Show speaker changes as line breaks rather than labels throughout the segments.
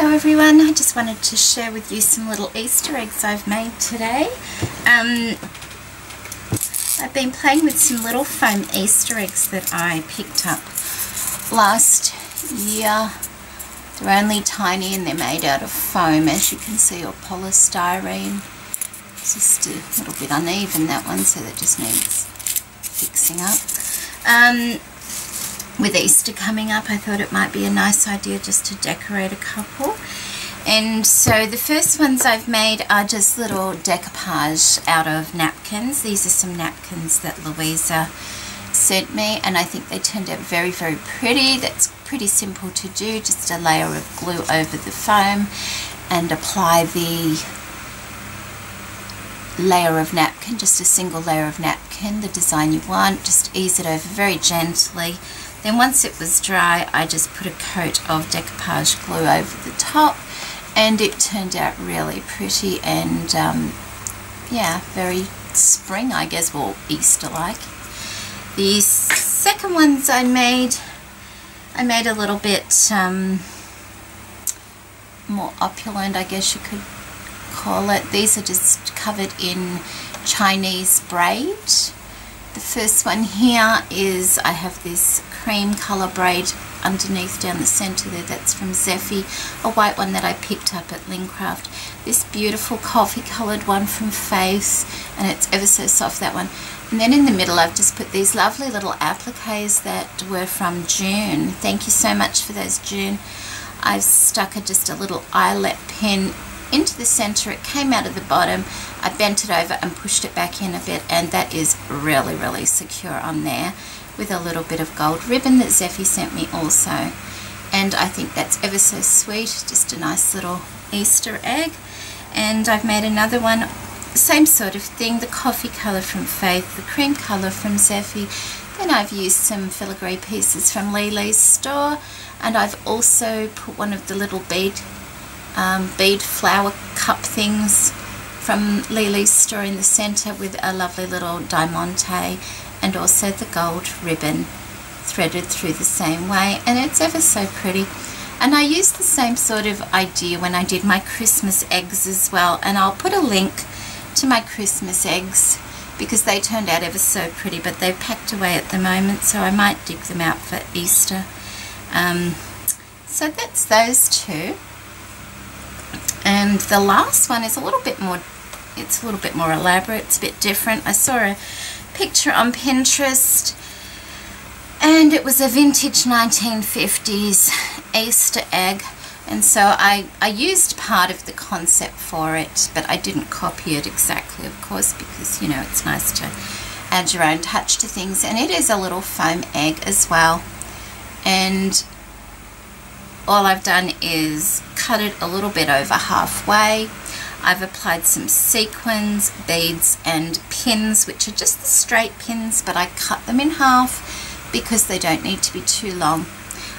Hello everyone, I just wanted to share with you some little Easter eggs I've made today. I've been playing with some little foam Easter eggs that I picked up last year. They're only tiny and they're made out of foam, as you can see, or polystyrene. It's just a little bit uneven, that one, so that just needs fixing up. With Easter coming up, I thought it might be a nice idea just to decorate a couple. And so the first ones I've made are just little decoupage out of napkins. These are some napkins that Louisa sent me, and I think they turned out very, very pretty. That's pretty simple to do, just a layer of glue over the foam and apply the layer of napkin, just a single layer of napkin, the design you want. Just ease it over very gently. Then once it was dry, I just put a coat of decoupage glue over the top, and it turned out really pretty and yeah, very spring, I guess, or Easter-like. The second ones I made a little bit more opulent, I guess you could call it. These are just covered in Chinese braid. The first one here is, I have this cream colour braid underneath down the centre there, that's from Zeffy, a white one that I picked up at Lincraft. This beautiful coffee coloured one from Faith, and it's ever so soft, that one. And then in the middle I've just put these lovely little appliques that were from June. Thank you so much for those, June. I've stuck just a little eyelet pin into the centre. It came out of the bottom. I bent it over and pushed it back in a bit, and that is really, really secure on there, with a little bit of gold ribbon that Zeffy sent me also. And I think that's ever so sweet, just a nice little Easter egg. And I've made another one, same sort of thing, the coffee colour from Faith, the cream colour from Zeffy. Then I've used some filigree pieces from Lily's store, and I've also put one of the little bead flower cup things from Lily's store in the centre, with a lovely little diamante, and also the gold ribbon threaded through the same way, and it's ever so pretty. And I used the same sort of idea when I did my Christmas eggs as well, and I'll put a link to my Christmas eggs because they turned out ever so pretty, but they're packed away at the moment, so I might dig them out for Easter. So that's those two. And the last one is a little bit more, it's a little bit more elaborate, it's a bit different. I saw a picture on Pinterest, and it was a vintage 1950s Easter egg, and so I used part of the concept for it, but I didn't copy it exactly, of course, because, you know, it's nice to add your own touch to things. And it is a little foam egg as well, and all I've done is cut it a little bit over halfway. I've applied some sequins, beads and pins, which are just the straight pins, but I cut them in half because they don't need to be too long.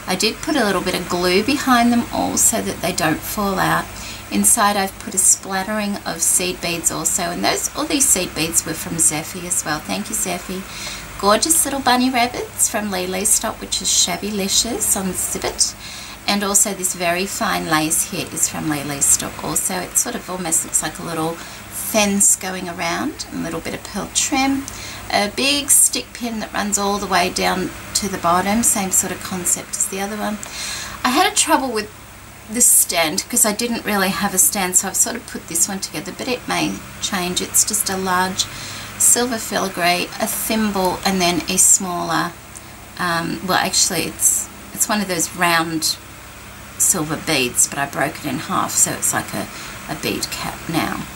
I did put a little bit of glue behind them all so that they don't fall out. Inside I've put a splattering of seed beads also, and all these seed beads were from Zeffy as well. Thank you, Zeffy. Gorgeous little bunny rabbits from Lily's stock, which is Shabby-licious on Zibbit. And also this very fine lace here is from Lily's stock also. It sort of almost looks like a little fence going around, a little bit of pearl trim, a big stick pin that runs all the way down to the bottom, same sort of concept as the other one. I had a trouble with this stand because I didn't really have a stand, so I've sort of put this one together, but it may change. It's just a large silver filigree, a thimble, and then a smaller, well actually it's one of those round silver beads, but I broke it in half, so it's like a bead cap now.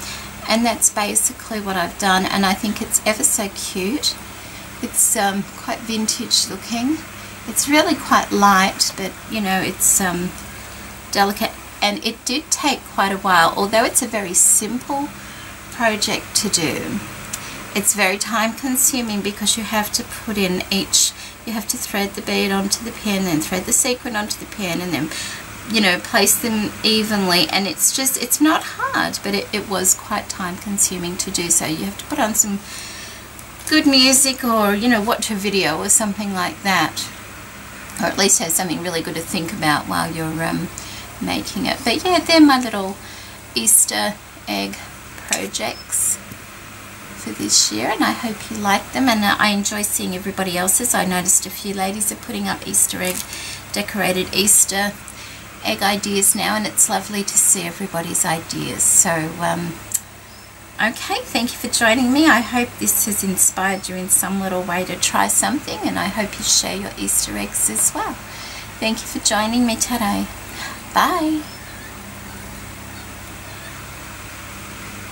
And that's basically what I've done, and I think it's ever so cute. It's quite vintage looking. It's really quite light, but you know, it's delicate, and it did take quite a while. Although it's a very simple project to do, it's very time consuming because you have to put in you have to thread the bead onto the pin, then thread the sequin onto the pin, and then, you know, place them evenly. And it's not hard, but it was quite time consuming to do so. You have to put on some good music, or, you know, watch a video or something like that, or at least have something really good to think about while you're making it. But yeah, they're my little Easter egg projects for this year, and I hope you like them, and I enjoy seeing everybody else's. I noticed a few ladies are putting up Easter egg, decorated Easter egg ideas now, and it's lovely to see everybody's ideas. So okay, thank you for joining me. I hope this has inspired you in some little way to try something, and I hope you share your Easter eggs as well. Thank you for joining me today. Bye.